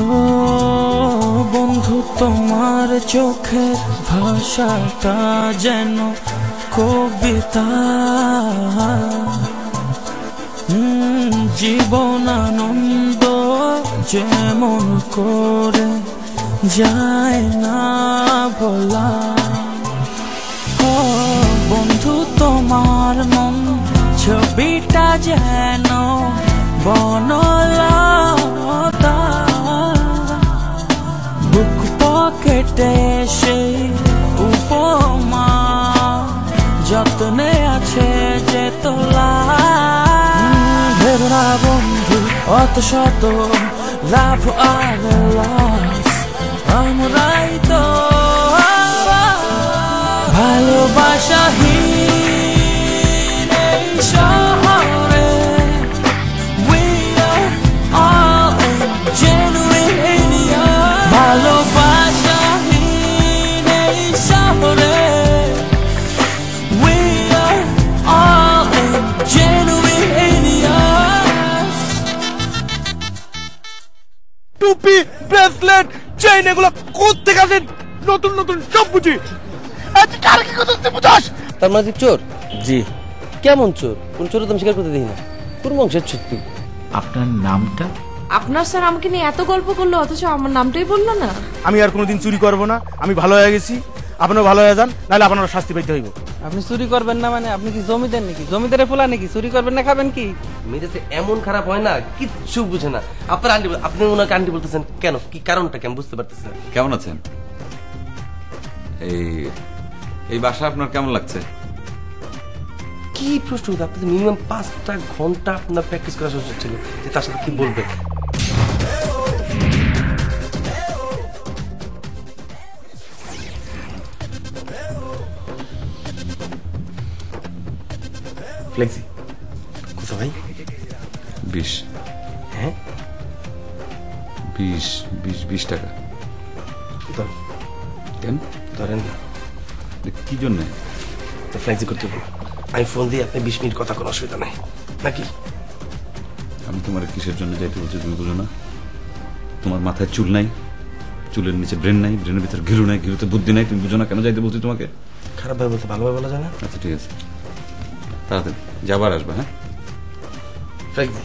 ও বন্ধু তোমার চোখের ভাষাটা যেন কবিতা, জীবন আনন্দ যেমন করে যায় না বলা। ও বন্ধু তোমার মন ছবিটা যেন বনলতা, বুক পকেটে সেই উপমা যত্নে আছে যে তোলা। ভেবনা বন্ধু অত শত লাভ আর লস, আমরাই তো ভালোবাসাহীন এই শহরে। We are all genuine, ভালোবাসাহীন এই শহরে। We are all genuine. টুপি, ব্রেসলেট, চেইন এগুলো কোত্থেকে আসেন? নতুন নতুন সব বুঝি। তার মানে চোর? জি। কেমন চোর? কোন চোর তো আমি স্বীকার করতে দিই না। কোন বংশের সত্যি? আপনার নামটা? আপনার স্যার আমাকে নিয়ে এত গল্প করলো অথচ আমার নামটাই বললো না। আমি আর কোনোদিন চুরি করবো না, আমি ভালো হয়ে গেছি, আপনারা ভালো হয়ে যান, নাহলে আপনারা শাস্তি পাইতে হইব। আপনি চুরি করবেন না মানে আপনি কি জমিদার নাকি? জমিদারে ফোলা নাকি? চুরি করবেন না খাবেন কি? মেয়েটা এমন খারাপ হয় না, কিচ্ছু বুঝে না। আপনার আন্টি, আপনি ওনাকে আন্টি বলতেছেন কেন? কি কারণটা কেন বুঝতে পারতেছেন? কেমন আছেন? এই বাসা আপনার কেমন লাগছে? কি প্রশ্ন? আপনাদের মিনিমাম 5টা ঘন্টা আপনার প্র্যাকটিস করা উচিত ছিল যে তার সাথে কি বলবে। ফ্লেক্সি কত ভাই? 20। হ্যাঁ 20 টাকা। কেন ধরেন না কি জন্য? তো ফ্লেক্সি করতে বলবো, আমি ফোন দিয়ে আপনি 20 মিনিট কথা কোনো অসুবিধা নাই নাকি? আমি তোমার কিসের জন্য যাইতে বলছি তুমি বুঝো না? তোমার মাথায় চুল নাই, চুলের নিচে ব্রেন নাই, ব্রেনের ভিতরে ঘিরু নাই, ঘিরুতে বুদ্ধি নাই, তুমি বুঝো না কেন যাইতে বলছি তোমাকে? খারাপ ভাবে বলতে ভালোভাবে বলা যায় না? আচ্ছা ঠিক আছে, তাড়াতাড়ি যাবার আসবে। হ্যাঁ ফ্লেক্সি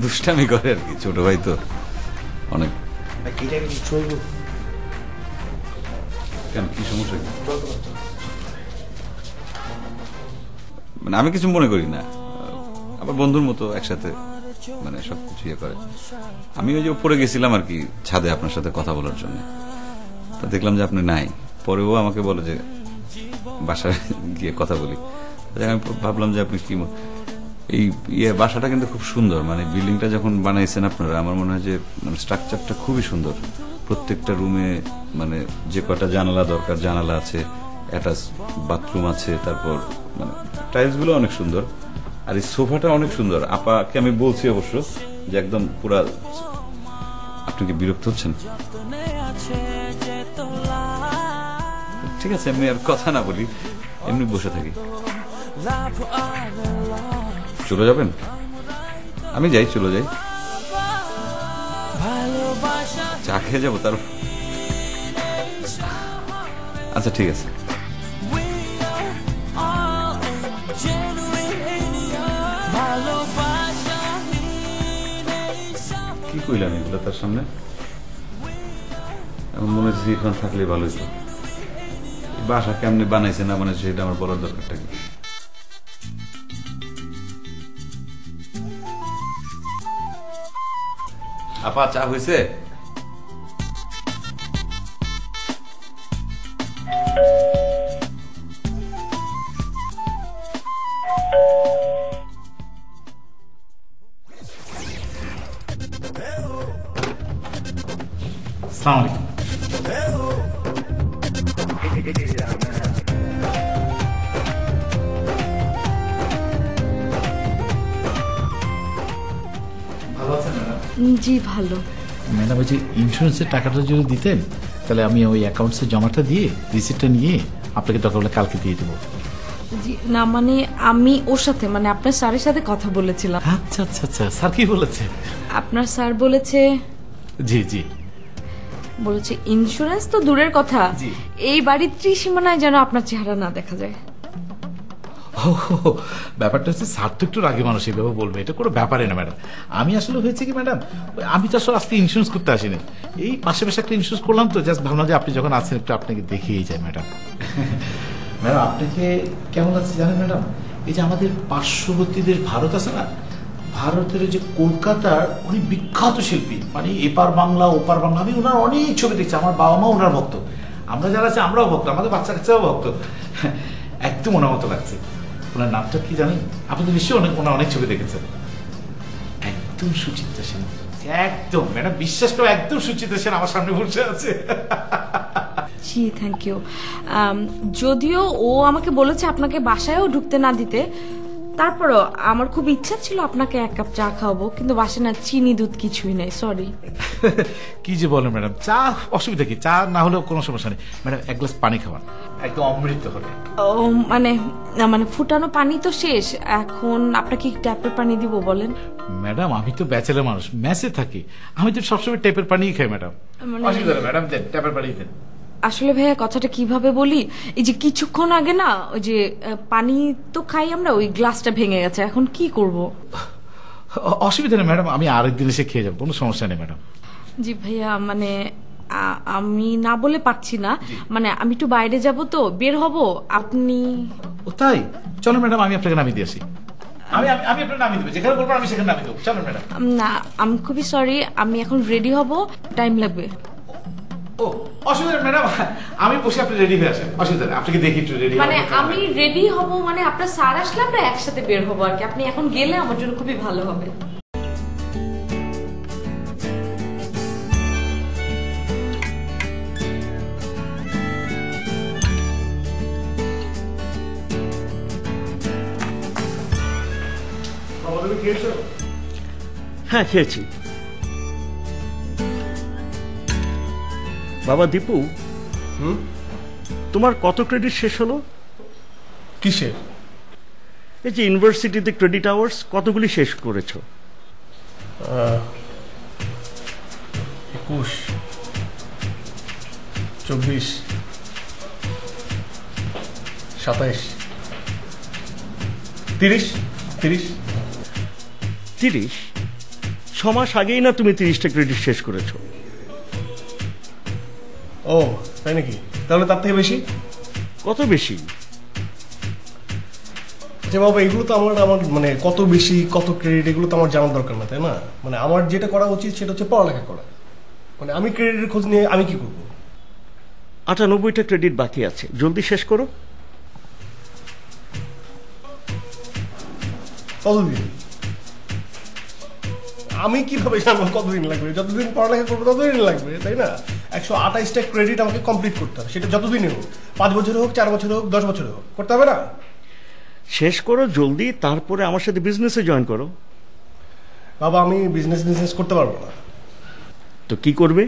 দুষ্টামি করে আর কি, ছোট ভাই তো অনেক। কেন কি সমস্যা? মানে আমি কিছু মনে করি না, আবার বন্ধুর মতো একসাথে মানে সবকিছু ইয়ে করে। আমি ওই যে উপরে গেছিলাম আর কি ছাদে আপনার সাথে কথা বলার জন্য, তা দেখলাম যে আপনি নাই। পরেও আমাকে বলে যে বাসায় গিয়ে কথা বলি। আমি ভাবলাম যে আপনি কি এই বাসাটা কিন্তু খুব সুন্দর, মানে বিল্ডিংটা যখন বানাইছেন আপনারা, আমার মনে হয় যে মানে স্ট্রাকচারটা খুবই সুন্দর। প্রত্যেকটা রুমে মানে যে কটা জানালা দরকার জানালা আছে, অ্যাটাচ বাথরুম আছে, তারপর মানে টাইলস গুলো অনেক সুন্দর। আর এই সোফাটা অনেক সুন্দর। আপাকে আমি বলছি অবশ্য যে একদম পুরা। আপনি কি বিরক্ত হচ্ছেন? ঠিক আছে, এমনি আর কথা না বলি, এমনি বসে থাকি। চলে যাবেন? আমি যাই, চলে যাই, চা খেয়ে যাবো তার। আচ্ছা ঠিক আছে। কি কইলাম এগুলো তার সামনে? এখন মনে হচ্ছে এখন থাকলে ভালো হতো। বাসা কেমনি বানাইছে না বানাইছে সেটা আমার বলার দরকারটা কি? আপা চা হয়েছে? আসসালামু আলাইকুম। জি ভালো। ম্যাডাম ওই যে ইন্স্যুরেন্সের টাকাটা যদি দিতেন তাহলে আমি ওই অ্যাকাউন্টসে জমাটা দিয়ে রিসিপ্টটা নিয়ে আপনাকে দরকার হলে কালকে দিয়ে দেবো। জি না, মানে আমি ওর সাথে, মানে আপনার স্যারের সাথে কথা বলেছিলাম। আচ্ছা আচ্ছা আচ্ছা, স্যার কি বলেছে? আপনার স্যার বলেছে জি জি, বলেছে ইন্স্যুরেন্স তো দূরের কথা, জি। এই বাড়ির ত্রিসীমানায় যেন আপনার চেহারা না দেখা যায়। ও, ব্যাপারটা হচ্ছে স্যার তো একটু রাগী মানুষ, এইভাবে বলবে এটা কোনো ব্যাপারই না ম্যাডাম। আমি আসলে হয়েছে কি ম্যাডাম, আমি তো আসলে আজকে ইন্স্যুরেন্স করতে আসিনি, এই পাশে পাশে একটা ইন্স্যুরেন্স করলাম তো, জাস্ট ভাবলাম যে আপনি যখন আছেন একটু আপনাকে দেখিয়েই যায় ম্যাডাম। ম্যাডাম আপনাকে কেমন লাগছে জানেন ম্যাডাম, এই যে আমাদের পার্শ্ববর্তী দেশ ভারত আছে না, ভারতের যে কলকাতার উনি বিখ্যাত শিল্পী, মানে এপার বাংলা ওপার বাংলা, আমি ওনার অনেক ছবি দেখছি, আমার বাবা মা ওনার ভক্ত, আমরা যারা আছি আমরাও ভক্ত, আমাদের বাচ্চা কাচ্চাও ভক্ত, একদম ওনার মতো লাগছে। ওনার নামটা কি জানেন? আপনি তো নিশ্চয়ই ওনার অনেক ছবি দেখেছেন। একদম সুচিত্রা সেন, একদম ম্যাডাম বিশ্বাস করো, একদম সুচিত্রা সেন আমার সামনে বসে আছে। জি থ্যাংক ইউ। যদিও ও আমাকে বলেছে আপনাকে বাসায়ও ঢুকতে না দিতে, তারপরও আমার খুব ইচ্ছা ছিল আপনাকে এক কাপ চা খাওয়াবো, কিন্তু বাসায় না চিনি দুধ কিছুই নেই, সরি। কি যে বলেন ম্যাডাম, চা অসুবিধা কি, চা না হলেও কোনো সমস্যা নেই ম্যাডাম, এক গ্লাস পানি খাওয়ান, একদম অমৃত হবে। ও মানে মানে ফুটানো পানি তো শেষ, এখন আপনাকে ট্যাপের পানি দিব বলেন? ম্যাডাম আমি তো ব্যাচেলার মানুষ, মেসে থাকি, আমি তো সবসময় টেপের পানিই খাই ম্যাডাম। অসুবিধা নেই ম্যাডাম, দেন ট্যাপের পানি দেন। আসলে ভাইয়া কথাটা কিভাবে বলি, এই যে কিছুক্ষণ আগে না ওই যে পানি তো খাই আমরা, ওই গ্লাসটা ভেঙে গেছে, এখন কি করব? অসুবিধা নেই ম্যাডাম, আমি আরেকদিন এসে খেয়ে যাবো, কোনো সমস্যা নেই ম্যাডাম। জি ভাইয়া, মানে আমি না বলে পারছি না, মানে আমি একটু বাইরে যাব তো, বের হব, আপনি। ও তাই, চলো ম্যাডাম আমি আপনাকে নামিয়ে দিয়ে আসি। আমি আপনাকে নামিয়ে দেবো, যেখানে বলবো আমি সেখানে নামিয়ে দেবো, চলো ম্যাডাম। না আমি খুবই সরি, আমি এখন রেডি হব, টাইম লাগবে। ও অসুবিধা নেই ম্যাডাম, আমি বসে আপনি রেডি হয়ে আসেন, অসুবিধা নেই, আপনাকে দেখি একটু রেডি। মানে আমি রেডি হব, মানে আপনার স্যার আসলে আমরা একসাথে বের হবো আর কি, আপনি এখন গেলে আমার জন্য খুবই ভালো হবে। হ্যাঁ খেয়েছি। বাবা দীপু, তোমার কত ক্রেডিট শেষ হলো? কিসের? এই যে ইউনিভার্সিটিতে ক্রেডিট আওয়ার্স কতগুলি শেষ করেছো? 21, 24, 27, 30। 30? 6 মাস আগেই না তুমি 30টা ক্রেডিট শেষ করেছো? ও তাই নাকি? তাহলে তার থেকে বেশি? কত বেশি? যে বাবা এগুলো তো আমার মানে কত বেশি কত ক্রেডিট এগুলো তো আমার জানার দরকার না, তাই না? মানে আমার যেটা করা উচিত সেটা হচ্ছে পড়ালেখা করা। মানে আমি ক্রেডিটের খোঁজ নিয়ে আমি কি করবো? 98টা ক্রেডিট বাকি আছে, জলদি শেষ করো। কতদিন? আমি কিভাবে জানবো কতদিন লাগবে? যতদিন পড়ালেখা করবো ততদিন লাগবে, তাই না? 128টা ক্রেডিট আমাকে কমপ্লিট করতে হবে, সেটা যতদিনই হোক, 5 বছর হোক, 4 বছর হোক, 10 বছর হোক, করতে হবে না? শেষ করো জলদি, তারপরে আমার সাথে বিজনেসে জয়েন করো। বাবা আমি বিজনেস করতে পারবো না। তো কি করবে?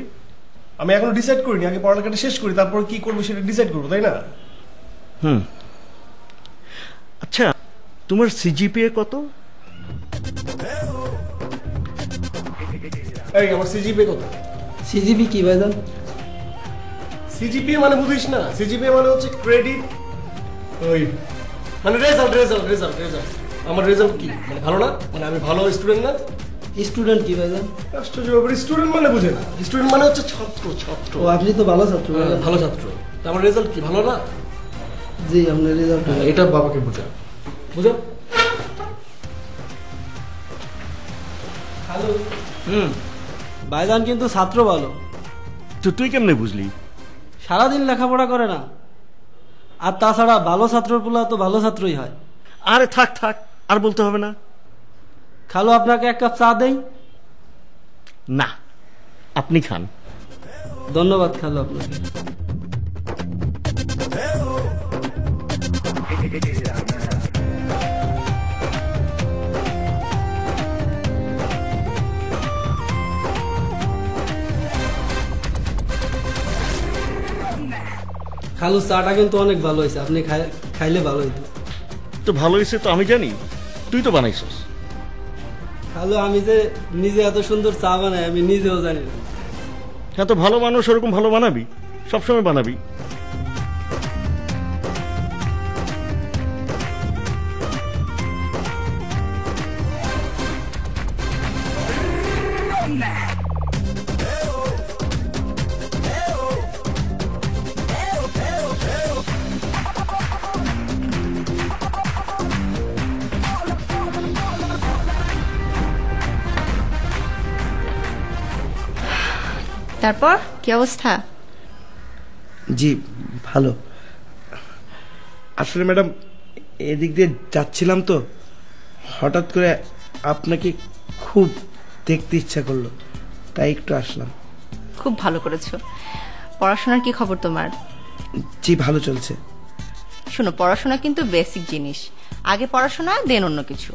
আমি এখনো ডিসাইড করিনি, আগে পড়ালেখাটা শেষ করি, তারপর কি করবো সেটা ডিসাইড করবো, তাই না? আচ্ছা তোমার সিজিপিএ কত? এই আমার সিজিপিএ কত? সিজিবি কি ভাইজান? সিজিপিএ মানে বুঝিস না? সিজিপিএ মানে হচ্ছে ক্রেডিট, ওই মানে রেজাল্ট। আমার রেজাল্ট কি মানে ভালো না? মানে আমি ভালো স্টুডেন্ট না? স্টুডেন্ট কি ভাইজান? আশ্চর্য ব্যাপার, স্টুডেন্ট মানে বুঝে না। স্টুডেন্ট মানে হচ্ছে ছাত্র। ও আপনি তো ভালো ছাত্র। ভালো ছাত্র, আমার রেজাল্ট কি ভালো না? জি আপনার রেজাল্ট। এটা বাবাকে বুঝা। হ্যালো। ভাইজান কিন্তু ছাত্র ভালো। তো তুই কেমনে বুঝলি? সারাদিন লেখাপড়া করে না, আর তাছাড়া ভালো ছাত্রগুলা তো ভালো ছাত্রই হয়। আরে থাক আর বলতে হবে না। খালু আপনাকে এক কাপ চা দেই? না, আপনি খান। ধন্যবাদ খালু আপনাকে। খালু চাটা কিন্তু অনেক ভালো হয়েছে, আপনি খাইলে ভালো হইতো। তো ভালো হয়েছে তো আমি জানি, তুই তো বানাইছস। খালু আমি যে নিজে এত সুন্দর চা বানাই আমি নিজেও জানি না। হ্যাঁ, তো ভালো মানুষ ওরকম ভালো বানাবি, সবসময় বানাবি। তারপর কি অবস্থা? জি ভালো। আসলে ম্যাডাম এদিক দিয়ে যাচ্ছিলাম তো হঠাৎ করে আপনাকে খুব দেখতে ইচ্ছা করলো, তাই একটু আসলাম। খুব ভালো করেছো। পড়াশোনার কি খবর তোমার? জি ভালো চলছে। শোনো, পড়াশোনা কিন্তু বেসিক জিনিস, আগে পড়াশোনা দেন অন্য কিছু।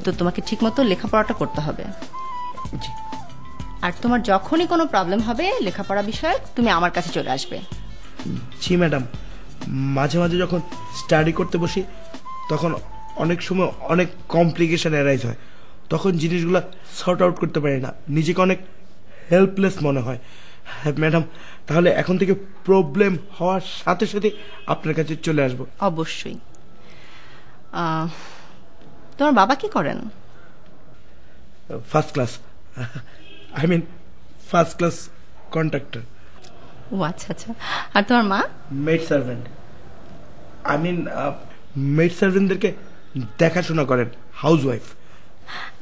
তো তোমাকে ঠিকমতো লেখাপড়াটা করতে হবে। জি। আর তোমার যখনই কোনো প্রবলেম হবে লেখাপড়া বিষয়ে তুমি আমার কাছে চলে আসবে। জি ম্যাডাম, মাঝে মাঝে যখন স্টাডি করতে বসি তখন অনেক সময় অনেক কমপ্লিকেশন অ্যারাইজ হয়, তখন জিনিসগুলো সর্ট আউট করতে পারি না, নিজেকে অনেক হেল্পলেস মনে হয়। হ্যাঁ ম্যাডাম, তাহলে এখন থেকে প্রবলেম হওয়ার সাথে সাথে আপনার কাছে চলে আসবো। অবশ্যই। তোমার বাবা কি করেন? First class, I mean first class contractor. ও আচ্ছা আচ্ছা। আর তোমার মা? Maid servant, I mean maid সার্ভেন্টদেরকে দেখাশোনা করেন, হাউস ওয়াইফ।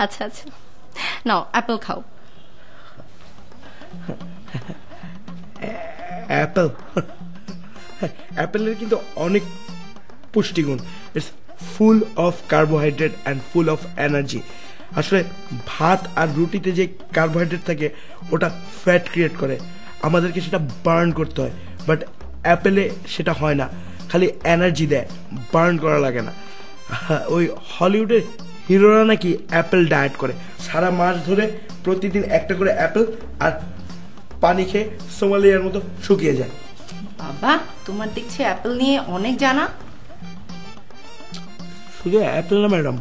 আচ্ছা আচ্ছা, নাও অ্যাপেল খাও। অ্যাপেল, অ্যাপেলের কিন্তু অনেক পুষ্টিগুণ, it's full of carbohydrate and full of energy. আসলে ভাত আর রুটিতে যে কার্বোহাইড্রেট থাকে ওটা ফ্যাট ক্রিয়েট করে, আমাদেরকে সেটা বার্ন করতে হয়, বাট অ্যাপেলে সেটা হয় না, খালি এনার্জি দেয়, বার্ন করা লাগে না। ওই হলিউডের হিরোরা নাকি অ্যাপেল ডায়েট করে, সারা মাস ধরে প্রতিদিন একটা করে অ্যাপেল আর পানি খেয়ে সোমালিয়ার মতো শুকিয়ে যায়। বাবা, তোমার দেখছি অ্যাপেল নিয়ে অনেক জানা। শুধু অ্যাপেল না ম্যাডাম,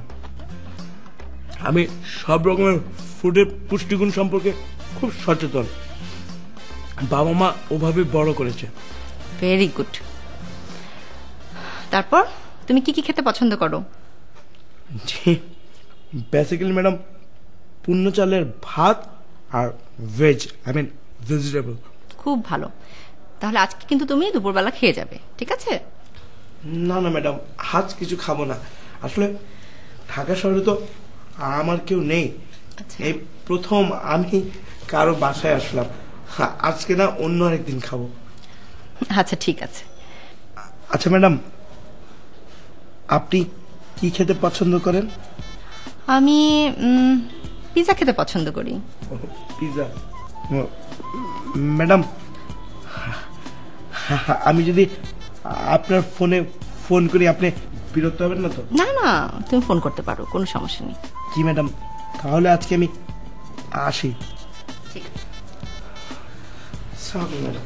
আমি সব রকমের ফুডের পুষ্টিগুণ সম্পর্কে খুব সচেতন, বাবা মা ওভাবে বড় করেছে। Very good. তারপর তুমি কি কি খেতে পছন্দ করো? জি বেসিক্যালি ম্যাডাম পূর্ণ চালের ভাত আর ভেজ, আই মিন ভেজিটেবল। খুব ভালো। তাহলে আজকে কিন্তু তুমি দুপুরবেলা খেয়ে যাবে, ঠিক আছে? না না ম্যাডাম, আজ কিছু খাবো না, আসলে ঢাকা শহরে তো আমার কেউ নেই, এই প্রথম আমি কারো বাসায় আসলাম, আজকে না অন্য আরেকদিন খাবো। আচ্ছা ঠিক আছে। আচ্ছা ম্যাডাম, আপনি কি খেতে পছন্দ করেন? আমি পিৎজা খেতে পছন্দ করি। পিৎজা? ম্যাডাম আমি যদি আপনার ফোনে ফোন করি আপনি বিরক্ত হবেন না তো? না না, তুমি ফোন করতে পারো, কোনো সমস্যা নেই। জি ম্যাডাম, তাহলে আজকে আমি আসি। ঠিক আছে। Sorry madam.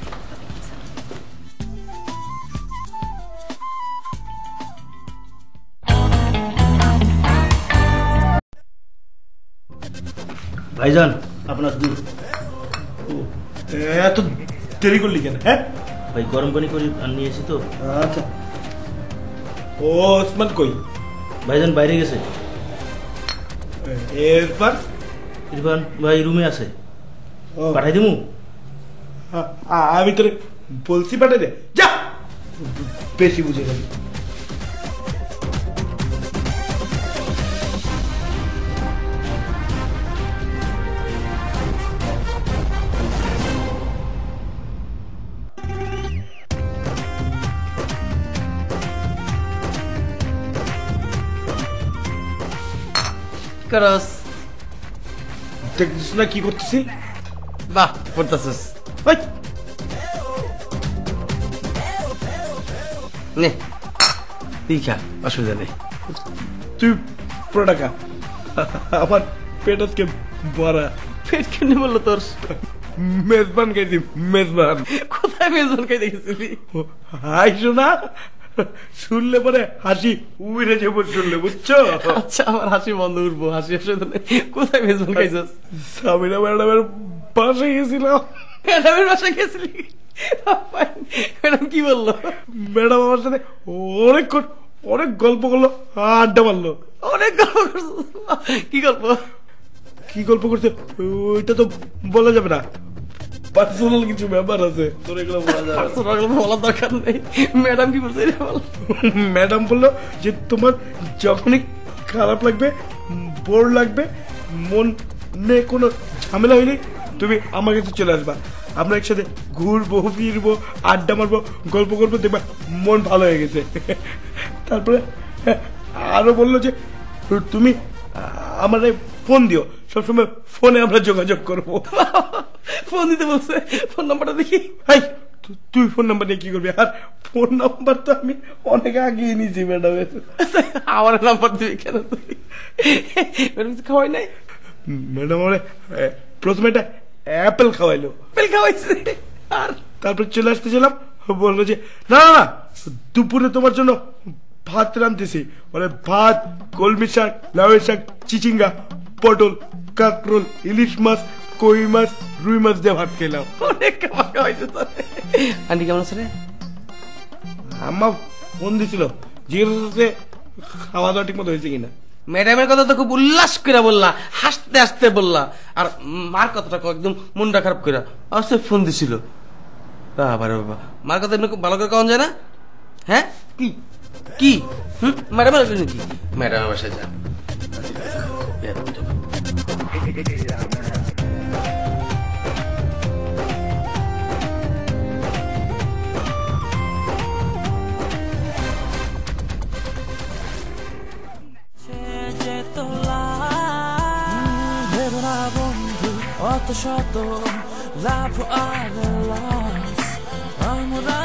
ভাইজান আপনার দুধ। এত দেরি করলি কেন? হ্যাঁ ভাই গরম পানি করে নিয়েছি তো। আচ্ছা। ও ওসমান কই? ভাইজান বাইরে গেছে। এরপর ইরফান ভাই রুমে আছে, পাঠাই দিমু? আমি তোরে বলছি পাঠাই দে, যা, বেশি বুঝে গেলি। করস দেখছিস না কি করতেছি? বাহ, করতেছিস। নে তুই খা, অসুবিধা নেই। তুই প্রোডাকা, আমার পেট আজকে ভরা। পেট কেন বললো তোর? মেজবান খাইছি, মেজবান। কোথায় কোথায় মেজবান খাইতে গেছিলি? হাই শোনা, শুনলে পরে হাসি উড়ে যাবো শুনলে, বুঝছো? আচ্ছা আমার হাসি বন্ধ উঠবো, হাসি আসলে কোথায় মেজবান খাইছিস? সামিনা ম্যাডামের বাসায় গেছিলাম। ম্যাডামের বাসায় গেছিলি? ম্যাডাম কি বললো? ম্যাডাম আমার সাথে অনেকক্ষণ অনেক গল্প করলো, আড্ডা মারলো। অনেক গল্প করছো? কি গল্প? কি গল্প করছে ওইটা তো বলা যাবে না, পার্সোনাল কিছু ব্যাপার আছে, তোর এগুলো বলা যাবে না। বলার দরকার নেই। ম্যাডাম কি বলছে? ম্যাডাম বললো যে তোমার যখনই খারাপ লাগবে, বোর লাগবে, মনে কোনো ঝামেলা হয়নি, তুমি আমার কাছে চলে আসবা, আমরা একসাথে ঘুরবো ফিরবো, আড্ডা মারবো, গল্প করবো, দেখবা মন ভালো হয়ে গেছে। তারপরে আরো বললো যে তুমি আমার ফোন দিও, সবসময় ফোনে আমরা যোগাযোগ করবো। ফোন দিতে বলছে? ফোন নাম্বারটা দেখি। তুই ফোন নাম্বার নিয়ে কি করবি? আর ফোন নাম্বার তো আমি অনেক আগিয়ে নিয়েছি ম্যাডামের। আমার নাম্বার দিবি কেন তুই? ম্যাডাম খাওয়াই নাই? ম্যাডাম আমার প্রথমে একটা অ্যাপেল খাওয়াইলো। অ্যাপেল খাওয়াইছে? আর তারপর চলে আসতেছিলাম, বললো যে না না না, দুপুরে তোমার জন্য ভাত রাঁধতেছি, মানে ভাত, কলমি শাক, লাউয়ের শাক, চিচিঙ্গা, পটল, কাঁকরোল, ইলিশ মাছ, কই মাছ, রুই মাছ দিয়ে ভাত খেলাম। অনেক খাবার খাওয়াইছে তোর। আন্টি কেমন আছে রে? আম্মা ফোন দিছিল, জিজ্ঞেস খাওয়া দাওয়া ঠিক মতো হয়েছে কিনা। ম্যাডামের কথা তো খুব উল্লাস করে বললা, হাসতে হাসতে বললা, আর মার কথাটা একদম মনটা খারাপ করে আসতে ফোন দিছিল। বাবা রে বাবা, মার কথা এমনি খুব ভালো করে কখন যায় না? হ্যাঁ কি কি ম্যাডামের কি? ম্যাডামের বাসায় যা। অত শত লাভ আর লস আমরা